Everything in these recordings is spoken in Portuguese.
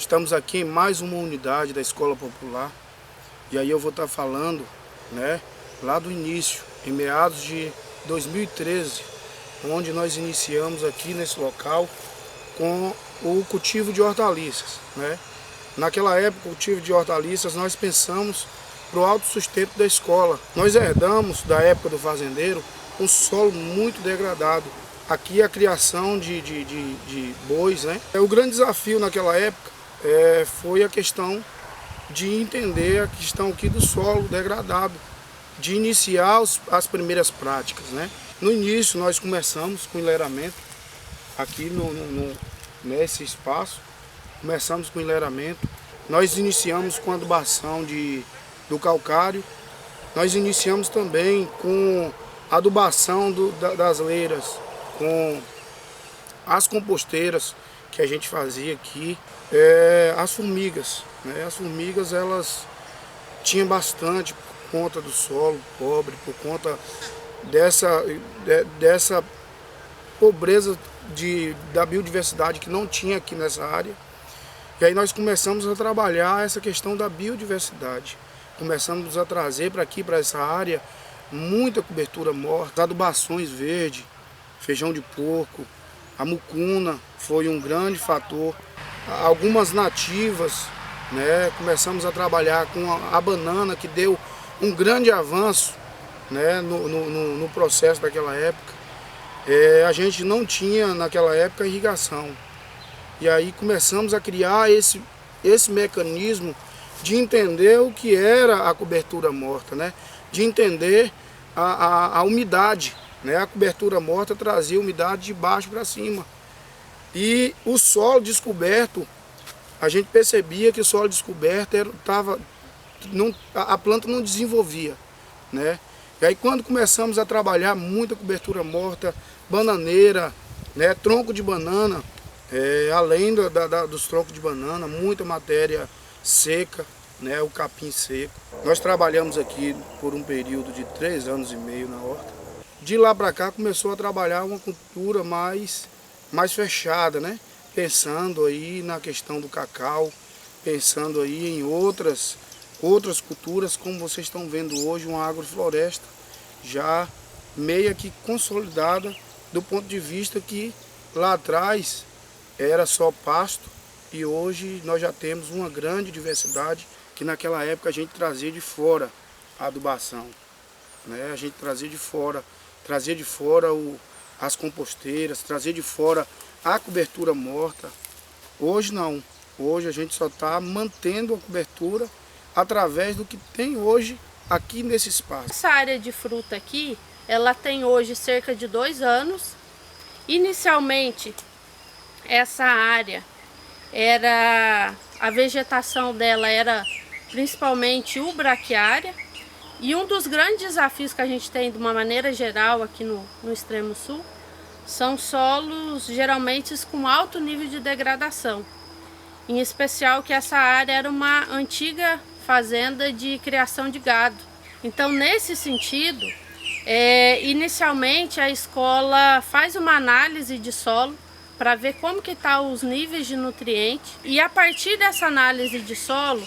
Estamos aqui em mais uma unidade da Escola Popular. E aí eu vou estar falando, né, lá do início, em meados de 2013, onde nós iniciamos aqui nesse local com o cultivo de hortaliças, né? Naquela época, o cultivo de hortaliças, nós pensamos para o autossustento da escola. Nós herdamos, da época do fazendeiro, um solo muito degradado. Aqui a criação de bois, né? O grande desafio naquela época foi a questão de entender a questão aqui do solo degradado, de iniciar as primeiras práticas, né? No início nós começamos com enleiramento, aqui nesse espaço, começamos com enleiramento, nós iniciamos com adubação do calcário, nós iniciamos também com adubação das leiras, com as composteiras que a gente fazia aqui, as formigas, né? As formigas, elas tinham bastante por conta do solo pobre, por conta dessa pobreza da biodiversidade que não tinha aqui nessa área. E aí nós começamos a trabalhar essa questão da biodiversidade. Começamos a trazer para aqui, para essa área, muita cobertura morta, adubações verdes, feijão de porco, a mucuna foi um grande fator. Algumas nativas, né, começamos a trabalhar com a banana, que deu um grande avanço, né, no processo daquela época. A gente não tinha naquela época irrigação. E aí começamos a criar esse mecanismo de entender o que era a cobertura morta, né? De entender a umidade, né? A cobertura morta trazia umidade de baixo para cima. E o solo descoberto, a gente percebia que o solo descoberto a planta não desenvolvia, né? E aí quando começamos a trabalhar muita cobertura morta, bananeira, né? Tronco de banana, além dos troncos de banana, muita matéria seca, né? O capim seco. Nós trabalhamos aqui por um período de 3 anos e meio na horta. De lá para cá começou a trabalhar uma cultura mais fechada, né? Pensando aí na questão do cacau, pensando aí em outras culturas, como vocês estão vendo hoje, uma agrofloresta já meio que consolidada, do ponto de vista que lá atrás era só pasto e hoje nós já temos uma grande diversidade, que naquela época a gente trazia de fora a adubação, né? A gente trazia de fora as composteiras, trazia de fora a cobertura morta. Hoje não, hoje a gente só está mantendo a cobertura através do que tem hoje aqui nesse espaço. Essa área de fruta aqui, ela tem hoje cerca de 2 anos. Inicialmente, essa área a vegetação dela era principalmente braquiária, e um dos grandes desafios que a gente tem de uma maneira geral aqui no extremo sul são solos geralmente com alto nível de degradação, em especial que essa área era uma antiga fazenda de criação de gado. Então, nesse sentido, inicialmente a escola faz uma análise de solo para ver como que tá os níveis de nutriente, e a partir dessa análise de solo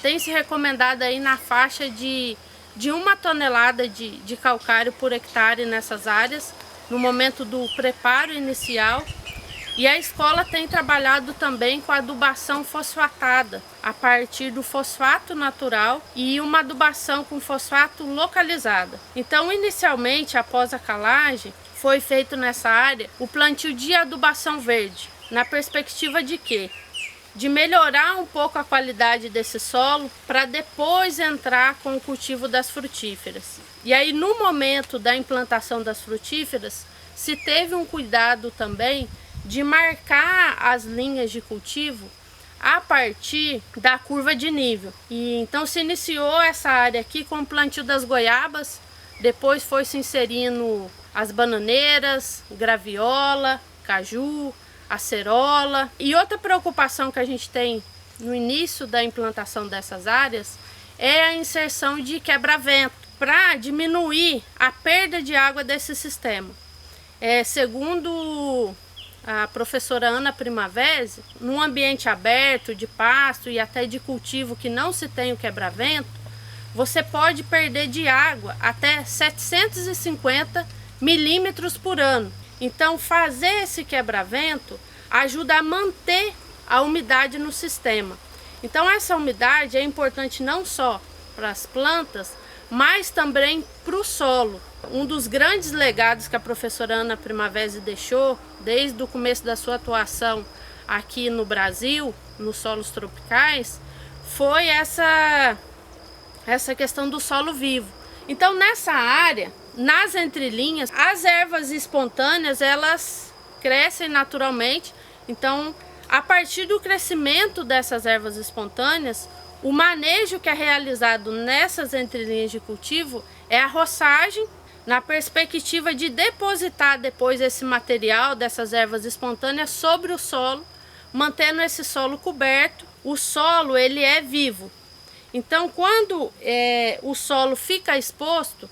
tem se recomendado aí na faixa de 1 tonelada de calcário por hectare nessas áreas, no momento do preparo inicial. E a escola tem trabalhado também com a adubação fosfatada, a partir do fosfato natural e uma adubação com fosfato localizada. Então, inicialmente, após a calagem, foi feito nessa área o plantio de adubação verde, na perspectiva de quê? De melhorar um pouco a qualidade desse solo para depois entrar com o cultivo das frutíferas. E aí, no momento da implantação das frutíferas, se teve um cuidado também de marcar as linhas de cultivo a partir da curva de nível. E então se iniciou essa área aqui com o plantio das goiabas, depois foi se inserindo as bananeiras, graviola, caju, acerola. E outra preocupação que a gente tem no início da implantação dessas áreas é a inserção de quebra-vento, para diminuir a perda de água desse sistema. Segundo a professora Ana Primavesi, num ambiente aberto, de pasto e até de cultivo que não se tem o quebra-vento, você pode perder de água até 750 milímetros por ano. Então, fazer esse quebra-vento ajuda a manter a umidade no sistema. Então, essa umidade é importante não só para as plantas, mas também para o solo. Um dos grandes legados que a professora Ana Primavesi deixou, desde o começo da sua atuação aqui no Brasil, nos solos tropicais, foi essa questão do solo vivo. Então, nessa área, nas entrelinhas, as ervas espontâneas, elas crescem naturalmente. Então, a partir do crescimento dessas ervas espontâneas, o manejo que é realizado nessas entrelinhas de cultivo é a roçagem, na perspectiva de depositar depois esse material dessas ervas espontâneas sobre o solo, mantendo esse solo coberto. O solo, ele é vivo. Então, quando o solo fica exposto,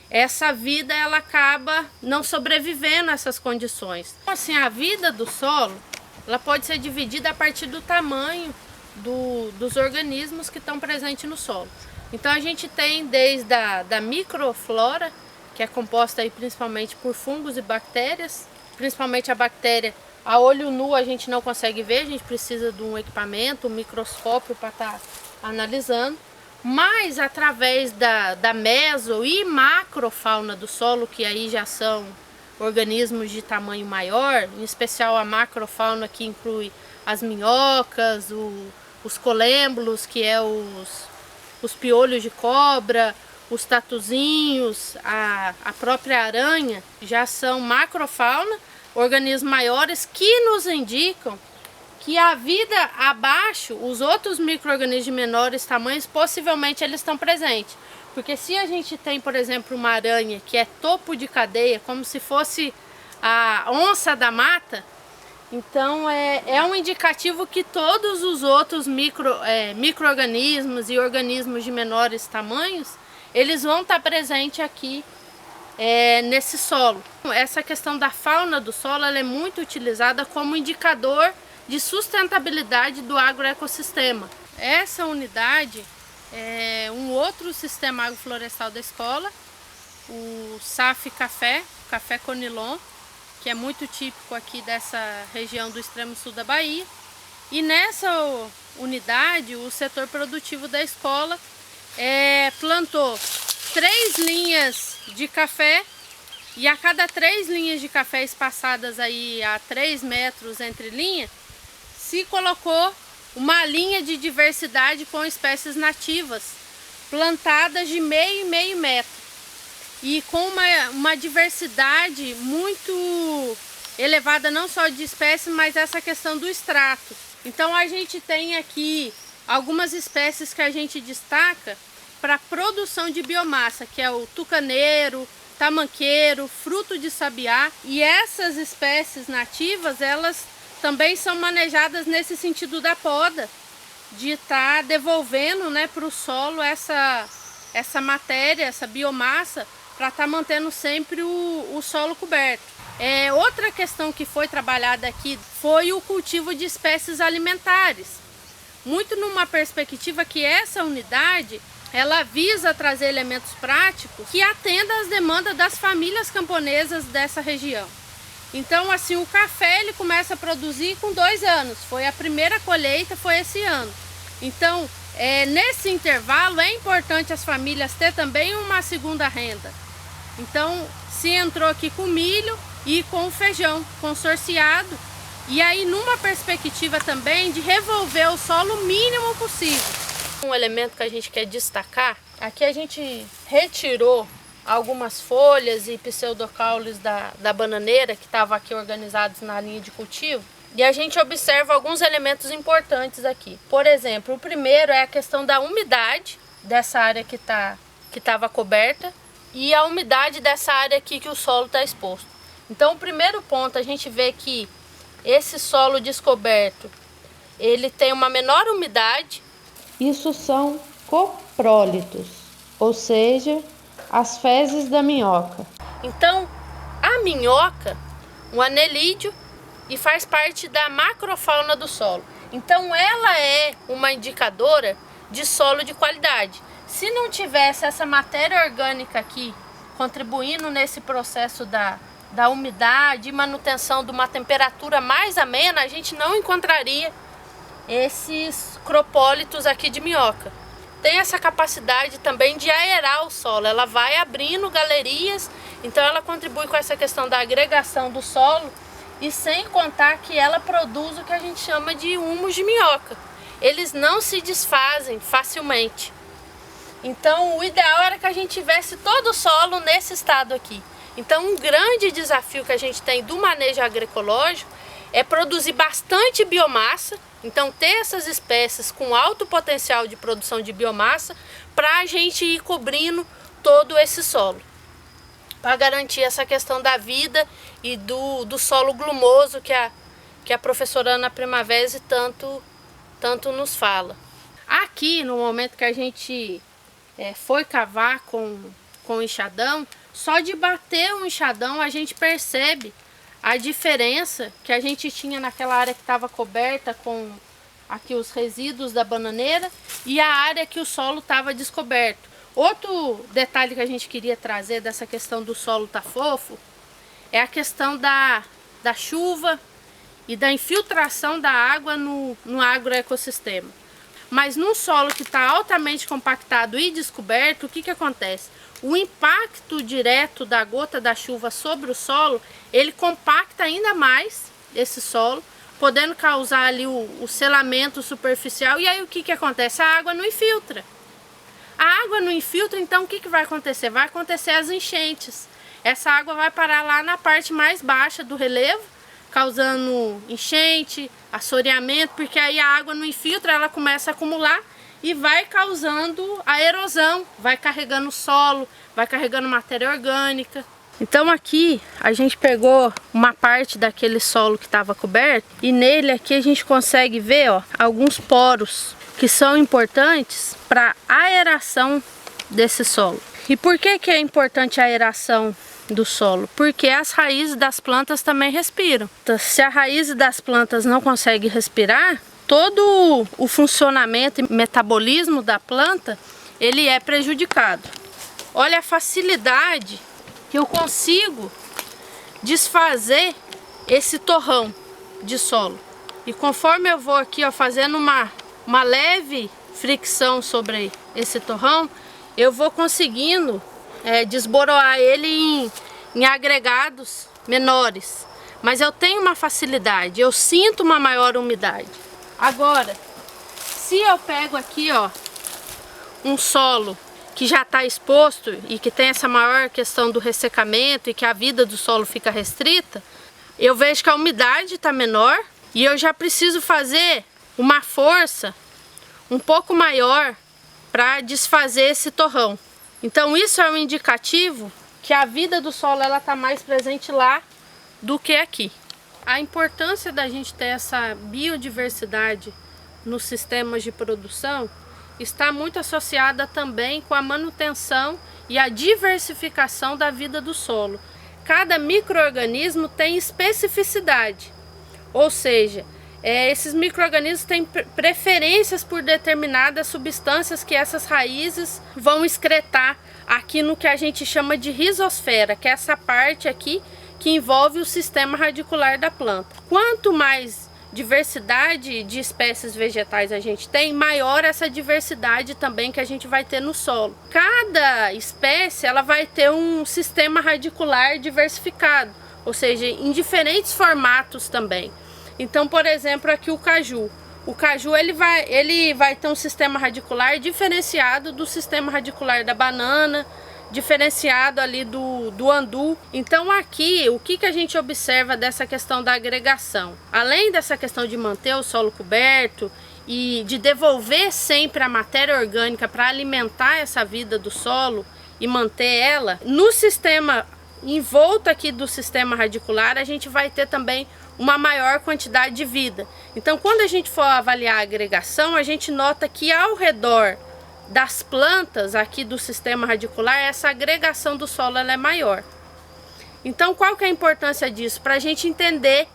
essa vida ela acaba não sobrevivendo a essas condições. Assim, a vida do solo ela pode ser dividida a partir do tamanho dos organismos que estão presentes no solo. Então, a gente tem desde da microflora, que é composta aí principalmente por fungos e bactérias, principalmente a bactéria. A olho nu a gente não consegue ver, a gente precisa de um equipamento, um microscópio para estar analisando, mas através da meso e macrofauna do solo, que aí já são organismos de tamanho maior, em especial a macrofauna, que inclui as minhocas, os colêmbulos, que é os piolhos de cobra, os tatuzinhos, a própria aranha, já são macrofauna, organismos maiores que nos indicam que a vida abaixo, os outros micro-organismos de menores tamanhos, possivelmente eles estão presentes. Porque se a gente tem, por exemplo, uma aranha que é topo de cadeia, como se fosse a onça da mata, então é um indicativo que todos os outros micro-organismos e organismos de menores tamanhos, eles vão estar presentes aqui nesse solo. Essa questão da fauna do solo ela é muito utilizada como indicador de sustentabilidade do agroecossistema. Essa unidade é um outro sistema agroflorestal da escola, o SAF Café, Café Conilon, que é muito típico aqui dessa região do extremo sul da Bahia. E nessa unidade, o setor produtivo da escola plantou 3 linhas de café, e a cada 3 linhas de café espaçadas aí a 3 metros entre linha, se colocou uma linha de diversidade com espécies nativas, plantadas de meio e meio metro, e com uma diversidade muito elevada, não só de espécies, mas essa questão do extrato. Então a gente tem aqui algumas espécies que a gente destaca para a produção de biomassa, que é o tucaneiro, tamanqueiro, fruto de sabiá, e essas espécies nativas, elas também são manejadas nesse sentido da poda, de estar devolvendo, né, para o solo essa matéria, essa biomassa, para estar mantendo sempre o solo coberto. Outra questão que foi trabalhada aqui foi o cultivo de espécies alimentares, muito numa perspectiva que essa unidade ela visa trazer elementos práticos que atendam às demandas das famílias camponesas dessa região. Então, assim, o café ele começa a produzir com 2 anos. Foi a primeira colheita, foi esse ano. Então, nesse intervalo é importante as famílias ter também uma segunda renda. Então, se entrou aqui com milho e com feijão consorciado. E aí, numa perspectiva também de revolver o solo o mínimo possível. Um elemento que a gente quer destacar, aqui a gente retirou algumas folhas e pseudocaules da bananeira que estavam aqui organizados na linha de cultivo, e a gente observa alguns elementos importantes aqui. Por exemplo, o primeiro é a questão da umidade dessa área que estava coberta e a umidade dessa área aqui que o solo está exposto. Então, o primeiro ponto, a gente vê que esse solo descoberto, ele tem uma menor umidade. Isso são coprólitos, ou seja, as fezes da minhoca. Então, a minhoca, o anelídeo, e faz parte da macrofauna do solo. Então ela é uma indicadora de solo de qualidade. Se não tivesse essa matéria orgânica aqui contribuindo nesse processo da umidade e manutenção de uma temperatura mais amena, a gente não encontraria esses cropólitos aqui de minhoca. Tem essa capacidade também de aerar o solo, ela vai abrindo galerias, então ela contribui com essa questão da agregação do solo, e sem contar que ela produz o que a gente chama de humus de minhoca. Eles não se desfazem facilmente. Então o ideal era que a gente tivesse todo o solo nesse estado aqui. Então um grande desafio que a gente tem do manejo agroecológico é produzir bastante biomassa, então ter essas espécies com alto potencial de produção de biomassa para a gente ir cobrindo todo esse solo, para garantir essa questão da vida e do solo glumoso que a professora Ana Primavesi tanto nos fala. Aqui, no momento que a gente foi cavar com o enxadão, só de bater o enxadão a gente percebe a diferença que a gente tinha naquela área que estava coberta com aqui os resíduos da bananeira e a área que o solo estava descoberto. Outro detalhe que a gente queria trazer dessa questão do solo tá fofo é a questão da chuva e da infiltração da água no agroecossistema. Mas num solo que está altamente compactado e descoberto, o que acontece? O impacto direto da gota da chuva sobre o solo, ele compacta ainda mais esse solo, podendo causar ali o selamento superficial. E aí o que acontece? A água não infiltra. A água não infiltra, então o que vai acontecer? Vai acontecer as enchentes. Essa água vai parar lá na parte mais baixa do relevo, causando enchente, assoreamento, porque aí a água não infiltra, ela começa a acumular e vai causando a erosão, vai carregando o solo, vai carregando matéria orgânica. Então aqui a gente pegou uma parte daquele solo que estava coberto e nele aqui a gente consegue ver, ó, alguns poros que são importantes para a aeração desse solo. E por que é importante a aeração do solo? Porque as raízes das plantas também respiram. Então, se a raiz das plantas não consegue respirar, todo o funcionamento e metabolismo da planta, ele é prejudicado. Olha a facilidade que eu consigo desfazer esse torrão de solo. E conforme eu vou aqui, ó, fazendo uma leve fricção sobre esse torrão, eu vou conseguindo desboroar ele em agregados menores. Mas eu tenho uma facilidade, eu sinto uma maior umidade. Agora, se eu pego aqui, ó, um solo que já está exposto e que tem essa maior questão do ressecamento e que a vida do solo fica restrita, eu vejo que a umidade está menor e eu já preciso fazer uma força um pouco maior para desfazer esse torrão. Então isso é um indicativo que a vida do solo ela está mais presente lá do que aqui. A importância da gente ter essa biodiversidade nos sistemas de produção está muito associada também com a manutenção e a diversificação da vida do solo. Cada micro-organismo tem especificidade, ou seja, esses micro-organismos têm preferências por determinadas substâncias que essas raízes vão excretar aqui no que a gente chama de rizosfera, que é essa parte aqui que envolve o sistema radicular da planta. Quanto mais diversidade de espécies vegetais a gente tem, maior essa diversidade também que a gente vai ter no solo. Cada espécie ela vai ter um sistema radicular diversificado, ou seja, em diferentes formatos também. Então, por exemplo, aqui o caju. O caju ele vai ter um sistema radicular diferenciado do sistema radicular da banana, diferenciado ali do andu. Então aqui, o que a gente observa dessa questão da agregação? Além dessa questão de manter o solo coberto e de devolver sempre a matéria orgânica para alimentar essa vida do solo e manter ela, no sistema em volta aqui do sistema radicular a gente vai ter também uma maior quantidade de vida. Então quando a gente for avaliar a agregação, a gente nota que ao redor das plantas aqui do sistema radicular, essa agregação do solo ela é maior. Então qual que é a importância disso? Para a gente entender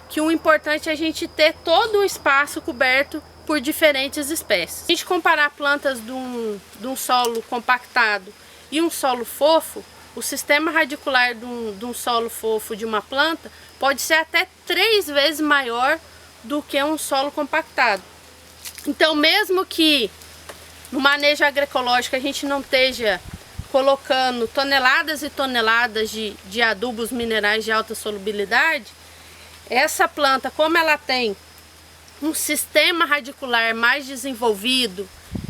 que o importante é a gente ter todo o espaço coberto por diferentes espécies. Se a gente comparar plantas de um solo compactado e um solo fofo, o sistema radicular de um solo fofo de uma planta pode ser até 3 vezes maior do que um solo compactado. Então, mesmo que no manejo agroecológico a gente não esteja colocando toneladas e toneladas de adubos minerais de alta solubilidade, essa planta, como ela tem um sistema radicular mais desenvolvido,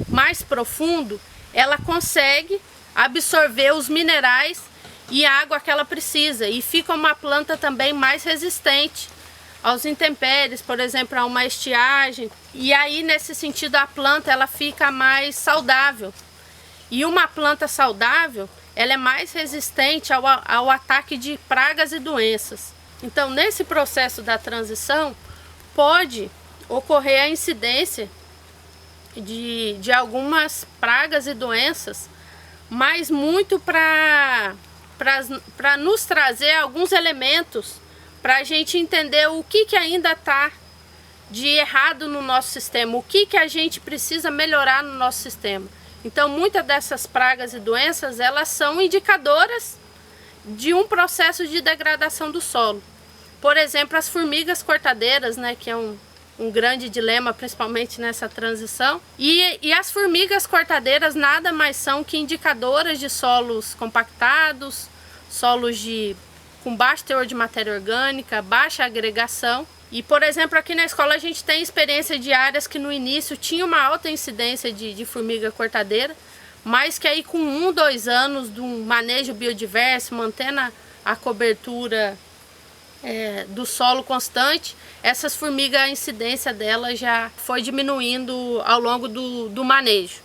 mais profundo, ela consegue absorver os minerais e a água que ela precisa, e fica uma planta também mais resistente aos intempéries, por exemplo, a uma estiagem. E aí, nesse sentido, a planta ela fica mais saudável. E uma planta saudável, ela é mais resistente ao ataque de pragas e doenças. Então, nesse processo da transição, pode ocorrer a incidência de algumas pragas e doenças, mas muito para nos trazer alguns elementos para a gente entender o que ainda está de errado no nosso sistema, o que a gente precisa melhorar no nosso sistema. Então, muitas dessas pragas e doenças, elas são indicadoras de um processo de degradação do solo. Por exemplo, as formigas cortadeiras, né, que é um grande dilema, principalmente nessa transição. E as formigas cortadeiras nada mais são que indicadoras de solos compactados, solos com baixo teor de matéria orgânica, baixa agregação. E, por exemplo, aqui na escola a gente tem experiência de áreas que no início tinha uma alta incidência de formiga cortadeira, mas que aí com 1, 2 anos de um manejo biodiverso, mantendo a cobertura do solo constante, essas formigas, a incidência delas já foi diminuindo ao longo do manejo.